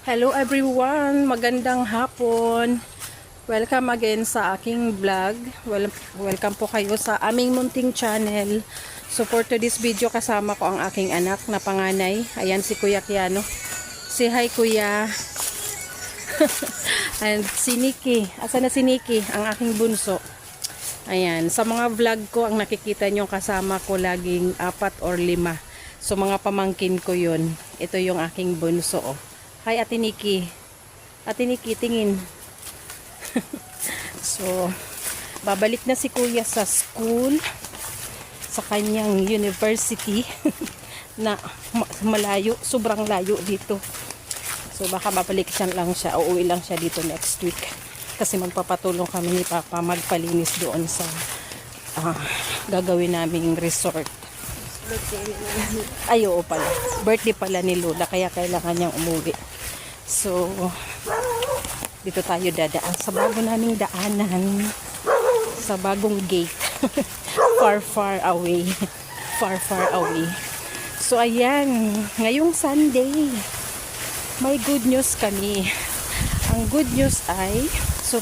Hello everyone, magandang hapon. Welcome again sa aking vlog. Welcome po kayo sa aming munting channel. So for today's video kasama ko ang aking anak na panganay. Ayan si Kuya Kiano. Say hi Kuya. And si Nikki. Asa na si Nikki? Ang aking bunso. Ayan, sa mga vlog ko ang nakikita nyo kasama ko laging 4 or 5. So mga pamangkin ko yun. Ito yung aking bunso. Oh. Hi Ate Nikki. Ate Nikki, tingin. So, babalik na si Kuya sa school, sa kanyang university, na malayo, sobrang layo dito. So, baka babalik siya lang siya, uuwi lang siya dito next week. Kasi magpapatulong kami ni Papa magpalinis doon sa gagawin naming resort. Ay, oo pala. Birthday pala ni Lola, kaya kailangan niyang umuwi. So, dito tayo dadaan sa bago naming daanan. Sa bagong gate. Far away. Far away. So, ayan. Ngayong Sunday, may good news kami. Ang good news ay, so,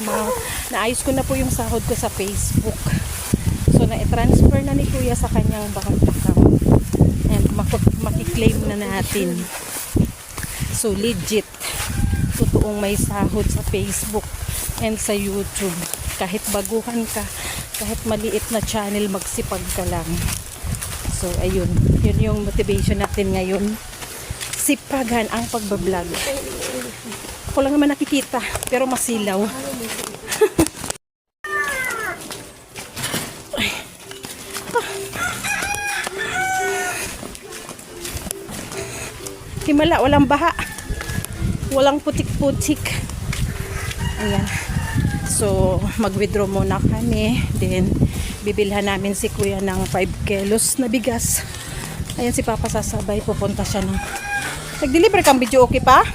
naayos ko na po yung sahod ko sa Facebook. So, na-transfer na ni Kuya sa kanyang bank account. And makiklaim na natin. So, legit. Totoong may sahod sa Facebook and sa YouTube. Kahit baguhan ka, kahit maliit na channel, magsipag ka lang. So, ayun. Yun yung motivation natin ngayon. Sipagan ang pagbablog. Ako lang naman nakikita, pero masilaw. Himala, walang baha. Walang putik-putik. Ayan. So, mag-withdraw muna kami. Then, bibilhan namin si Kuya ng 5 kilos na bigas. Ayan si Papa sasabay. Pupunta siya ng... Nag-deliver kang video, okay pa?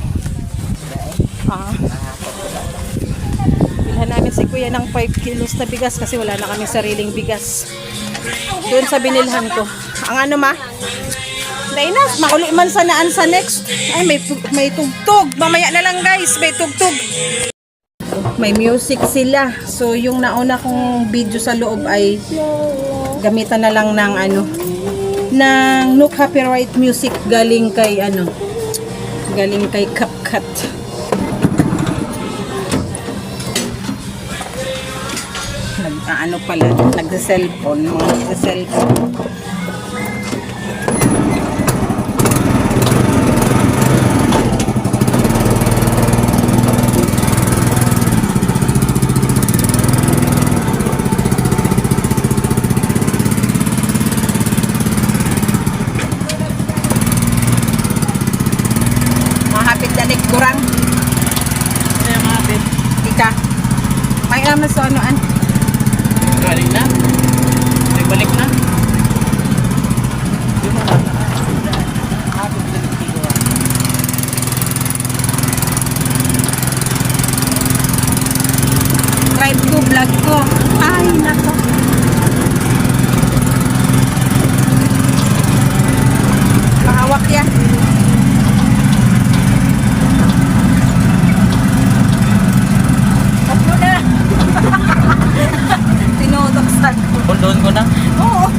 Bilhan namin si Kuya ng 5 kilos na bigas kasi wala na kami sariling bigas. Doon sa binilhan ko. Ang ano ma? Dainas, mauli man sanaan sa next. Ay, may tugtog. Mamaya na lang guys, may tugtog. May music sila. So, yung nauna kong video sa loob ay gamitan na lang ng ng no copyright music galing kay CapCut. Nagsa-cellphone, mga nagsa-cellphone. Kurang. Kaya mahapit. Ika. May naman sa anoan. Galing na. Nagbalik na. Di mo na. Mahapit na dito. Ride ko, vlog ko. Ay, nako. Mahawak yan. Doon ko na. Oo.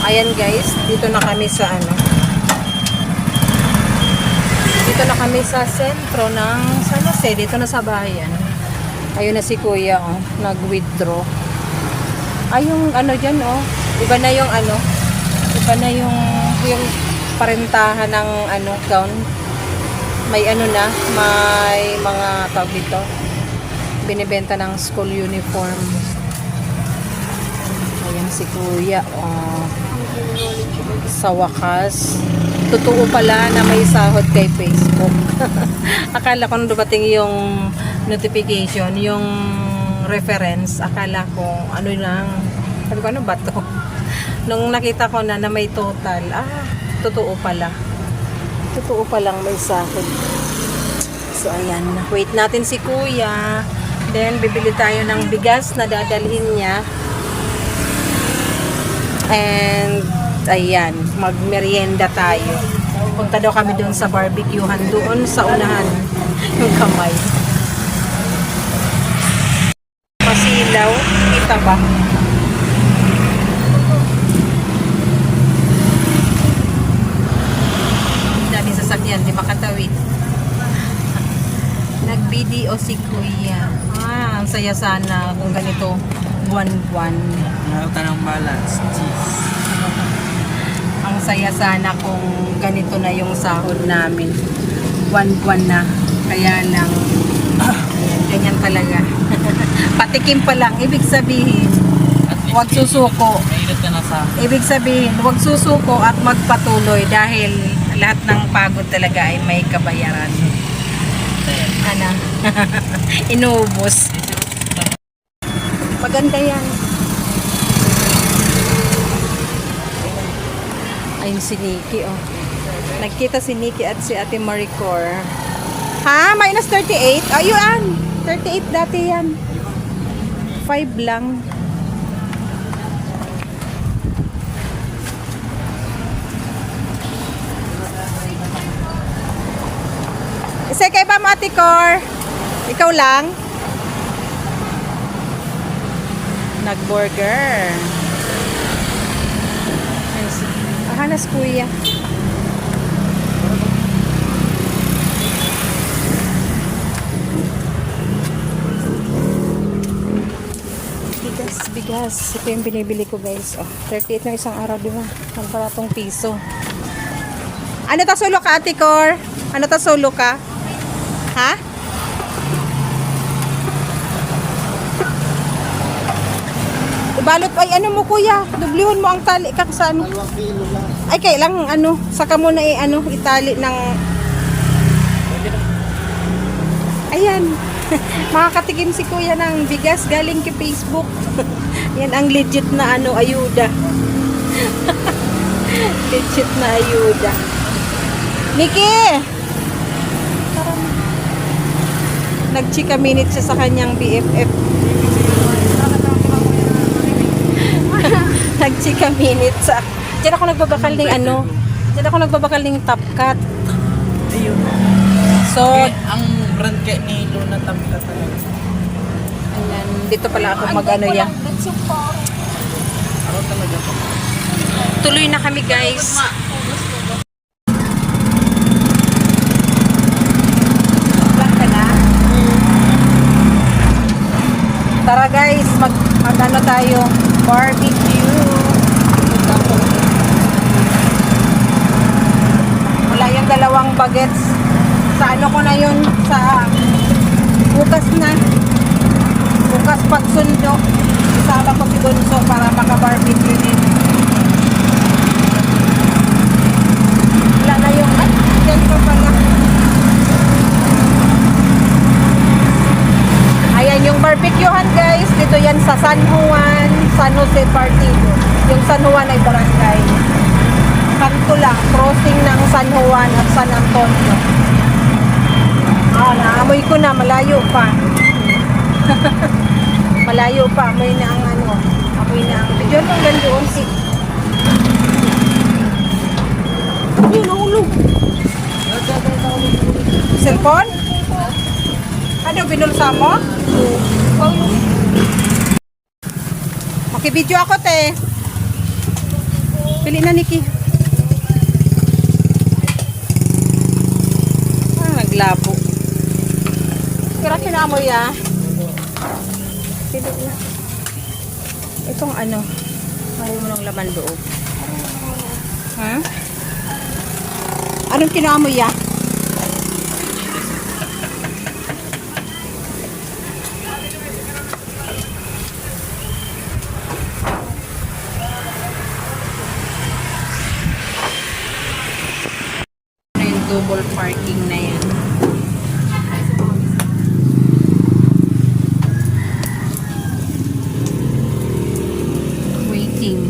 Ayan guys, dito na kami sa Dito na kami sa sentro ng San Jose, dito na sa bayan. Ayun na si Kuya, oh, nag-withdraw. Ay, yung dyan, oh. Iba na yung iba na yung parentahan ng gown. May na, may mga tawag dito. Binibenta ng school uniform. Ayan si Kuya. Oh. Sa wakas, totoo pala na may sahod kay Facebook. Akala ko nung dumating yung notification, yung reference, akala ko lang. Sabi ko, ano ba to? Nung nakita ko na may total, totoo pala. Totoo palang may sahod. So ayan, wait natin si Kuya. Then, bibili tayo ng bigas na dadalhin niya. And, ayan, magmerienda tayo. Punta daw kami doon sa barbecuehan doon sa unahan yung kamay. Masilaw, kita ba? Dami sasakyan, di makatawid. Nag-video si Kuya. Ang saya sana kung ganito buwan-buwan. Nakauta ng balance. Cheese. Ang saya sana kung ganito na yung sahod namin. Buwan-buwan na. Kaya lang, ayan, ganyan talaga. Patikim pa lang. Ibig sabihin, At least huwag susuko. Mahirap ka na sa... Ibig sabihin, huwag susuko at magpatuloy dahil lahat ng pagod talaga ay may kabayaran. Ano? Inubos. Maganda yan. Ayun si Nikki, oh. Nagkita si Nikki at si Ate Maricor. Ha? Minus 38? Ayun! 38 dati yan. 5 lang. Isa kay ba mo, Ate Cor? Ikaw lang? Nag-burger. Hanas Kuya. Bigas. Ito yung binibili ko, guys. Oh, 38 na isang araw, di ba? Ang baratong piso. Ano ta solo ka, Ate Cor? Ano ta solo ka? Ha? Ibalot ay ano mo, Kuya? Dublihon mo ang tali ka sa ano? Ay kailang ano, saka mo na itali ng ayan. Makakatikim si Kuya ng bigas galing kay Facebook. Yan ang legit na ayuda. Legit na ayuda. Nikki! Nag-chika minute siya sa kanyang BFF. Nag-chika minute sa... Diyan ako nagbabakal ng Diyan ako nagbabakal ng top cut. Ayun. So, Ang brand kay ni Luna Tamka talaga. ayan, dito pala ako mag-ano yan. Araw talaga. Tuloy na kami, guys. Tara guys, mag-ano tayo, barbecue. Wala yung dalawang bagets. Sa ano ko na yun, sa bukas na. Bukas pagsundo. Isama ko si Gonzo para maka-barbecue din. Wala na yung, yan pa pala. Ayan yung barbecuehan, guys. Dito yan sa San Juan, San Jose Partido. Yung San Juan ay barangay. Kanto lang, crossing ng San Juan at San Antonio. Naamoy ko na, malayo pa. Malayo pa, amoy na ang amoy na ang, yun ang gandoon si. Yun, nahulog. Cellphone? Ano, binulsa mo? Makibidyo ako, te. Pili na, Nikki. Naglabo. Kira kinamoy, ah. Pili na. Itong ayaw mo ng laman loob. Ha? Anong kinamoy, ah? Double parking na yan. Waiting.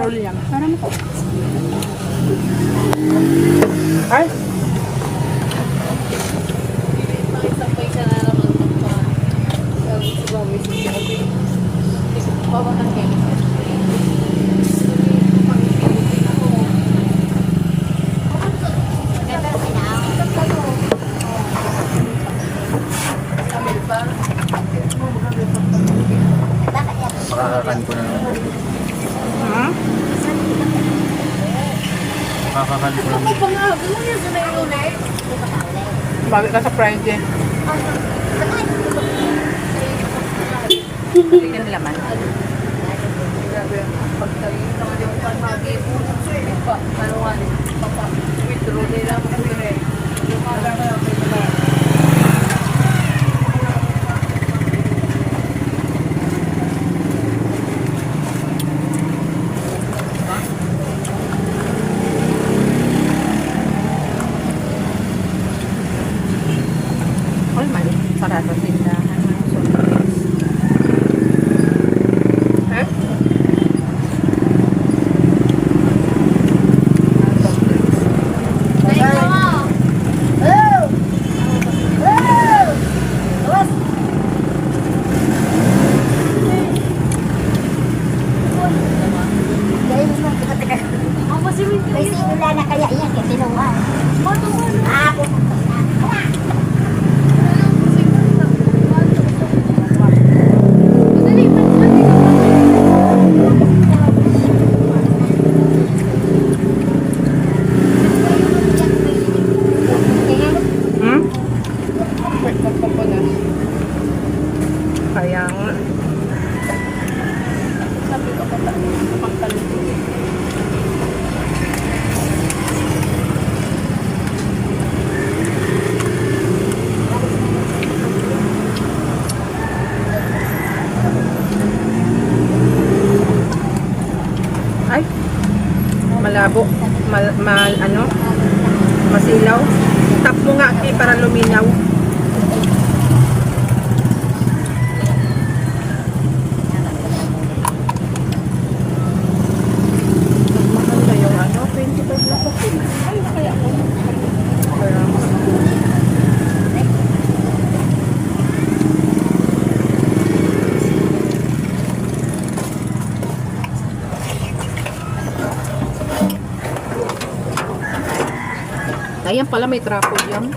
Parol yan. Parang mo. Ay! Makakakan ko na naman. Hmm? Makakakan ko naman. Bakit ka sa Friday? Tingnan nila man. All man, sarado tindahan. Eh? May simula na kaya yan, kasi naman. Ako. Hmm? Magpapapunas. Kaya nga. Sabi ko pa pagtalit. Ay, malabo. Ano? Masilaw. Tap mo nga, Ki, para luminaw. Mahal na yung ano, 25 lang kasi. Ay, kaya ako. Kaya ako. Ayan pala, may trapo yan.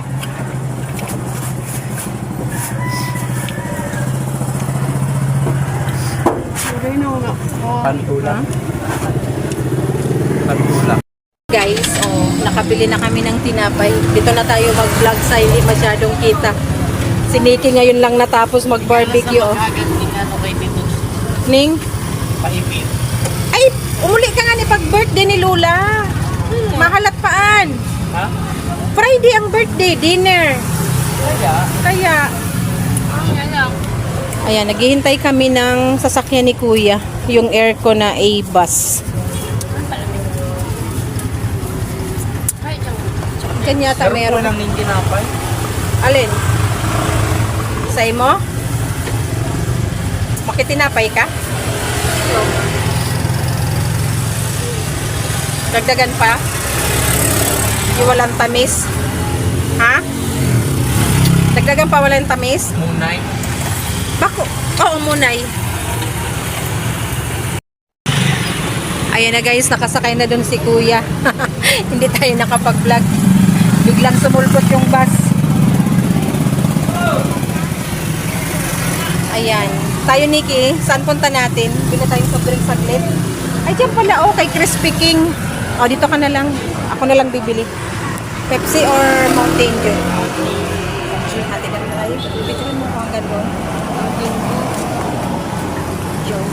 Pantulang. Pantulang. Guys, nakabili na kami ng tinapay. Dito na tayo mag-vlog sa hindi masyadong kita. Si Nikki ngayon lang natapos mag-barbecue. Oh. Magaganting ano kay Tito. Ning, Paipit. ay, umuli ka nga ni pag-birthday ni Lula. Mahalat paan. Ha? Friday ang birthday, dinner. Kaya, ayan, naghihintay kami ng sasakyan ni Kuya. Yung aircon na A-bus. Kanyata meron. lang yung tinapay. Alin? Say mo? Makitinapay ka? Dagdagan pa? Yung walang tamis? Ha? Dagdagan pa walang tamis? Munay. Bako? Oo, munay. Ayan na guys, nakasakay na dun si Kuya. Hindi tayo nakapag-vlog. Biglang sumulpot yung bus. Ayan. Tayo, Nikki, saan punta natin? Bili tayong soft drink saglit. Ay, dyan pala, kay Crispy King. Dito ka na lang. Ako na lang bibili. Pepsi or Mountain Dew? Ate ka na tayo. Picturein mo kung ang gano'n. Joe.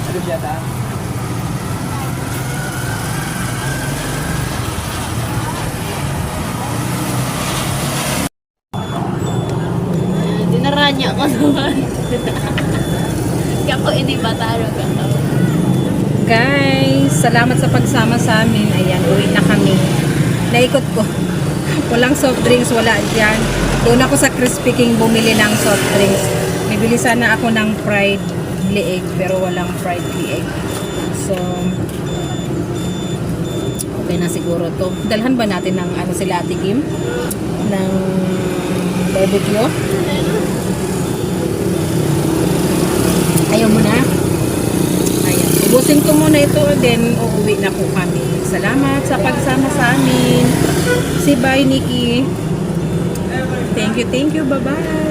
Ano siya ta? Dinaranya ko naman. Kaya ko hindi ba taro ka to? Guys, salamat sa pagsama sa amin. Ayan, uwi na kami. Naikot ko. Walang soft drinks, wala dyan. Doon ako sa Krispy King bumili ng soft drinks. Bibili sana ako ng fried leeg, pero walang fried leeg. So, okay na siguro to. Dalhan ba natin ng ano sila Ate Kim? Ng barbecue? Ayaw mo na? Ayan. Ubusin ko muna ito, then uuwi na po kami. Salamat sa pagsama sa amin. Say bye, Nikki. Thank you. Bye-bye.